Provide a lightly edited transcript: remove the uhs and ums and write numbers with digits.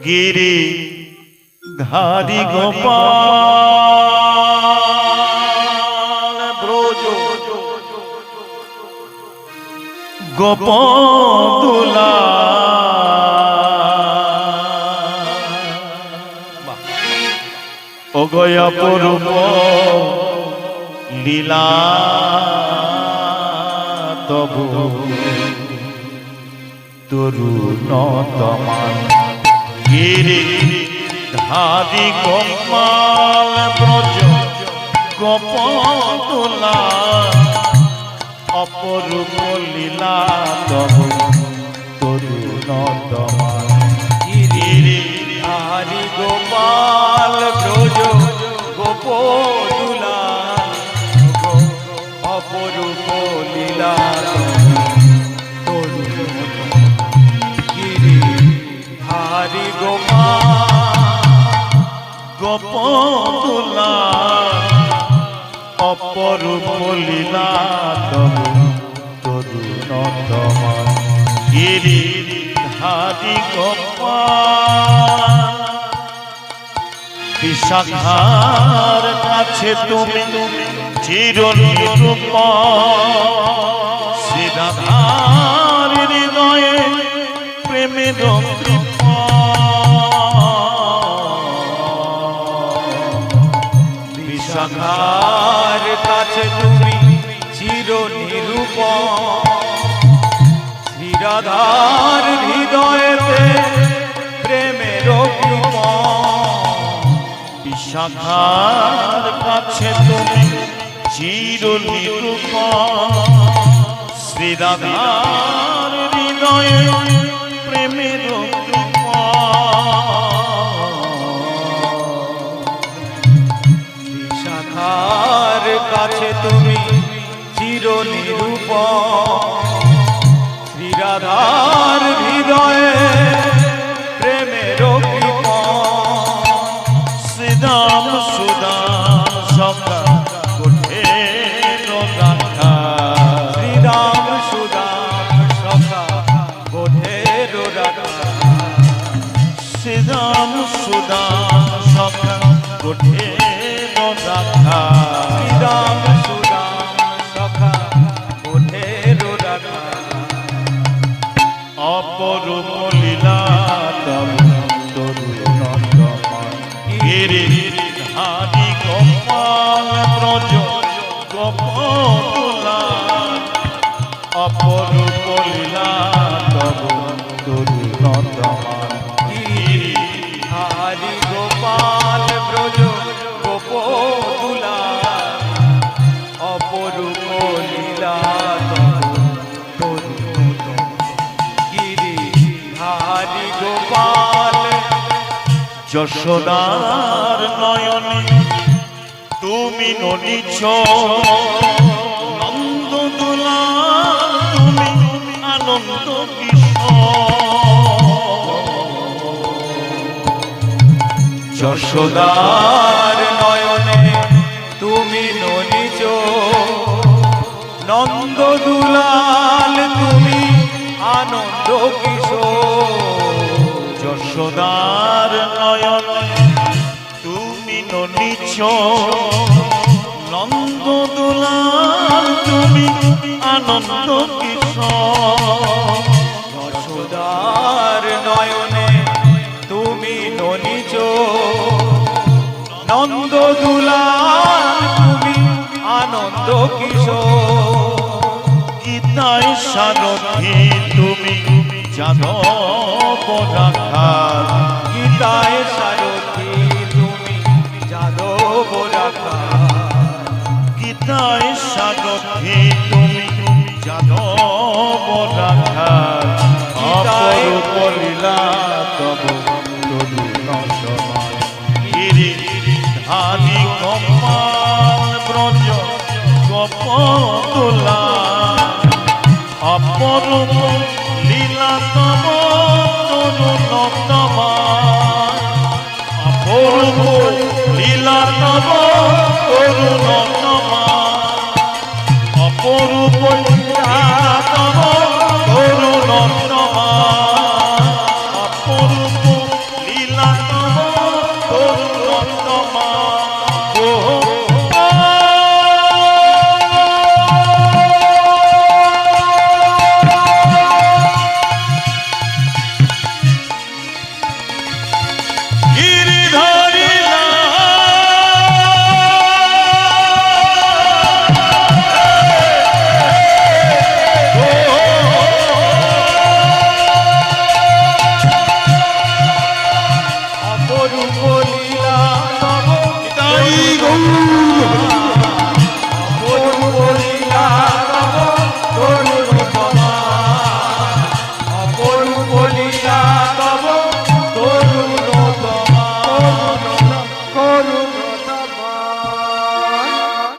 গিরি ধারি গোপাল ব্রজ গোপদুলা অগয়া পূর্ব লীলা তবু তরুণতমান গিরি ধারি গোপাল ব্রজ গোপদুলা অপরূপ লীলা তবু তরুণতমান গিরি ধারি গোপাল ব্রজ গোপদুলা অপরূপ লীলা গিরি ধারি গোপদুলা অপরূপ লীলা তবু তরুণতমান গিরি ধারি গোপাল বিশাখার কাছে তুমি চিরনিরূপ শ্রীরাধার হৃদয়ে প্রেমের কৃপা বিশাখার কাছে তুমি চিরনিরূপ শ্রীরাধার হৃদয়েতে প্রেমের কৃপা বিশাখার কাছে তুমি চিরনিরূপ শ্রীরাধার হৃদয়ে প্রেমের কৃপা বিশাখার কাছে তুমি চিরনিরূপ শ্রীরাধার হৃদয়ে প্রেমের কৃপা শ্রীরাম সুদাম সখা কোঠে রাখা শ্রীরাম সুদাম সখা বোধের রাখা শ্রীরাম সুদাম সখা কোঠে রাখা শ্রীরাম সুদাম সখা বোধের রাখা অপরূপ লীলা তবু তরুণতমান গিরি ধারি গোপাল ব্রজ গোপদুলা অপরূপ লীলা তবু তরুণতমান গিরি ধারি গোপাল ব্রজ গোপদুলা অপরূপ লীলা গিরি ধারি গোপাল যশোদার নয়নে তুমি ননিছ নন্দদোলা তুমি আনন্দ যশোদার নয়নে তুমি ননিজ নন্দদুলাল তুমি আনন্দ কিশোর যশোদার নয়নে তুমি ননিছ নন্দদোলাল তুমি আনন্দ কিশোর যশোদার নয়নে তুমি ননিজ নন্দদুলাল তুমি আনন্দ কিশোর গীতায় সারথি তুমি যাদব রাখাল গীতায় সারথি তুমি যাদব রাখা গীতায় সারথি তুমি যাদব রাখাল অপরূপ লীলা তবু তরুণতমান গিরি ধারি গোপাল ব্রজ গোপদুলা অপরূপ লীলা তব তরুণতমান অপরূপ লীলা তব তরুণতমান অপরূপ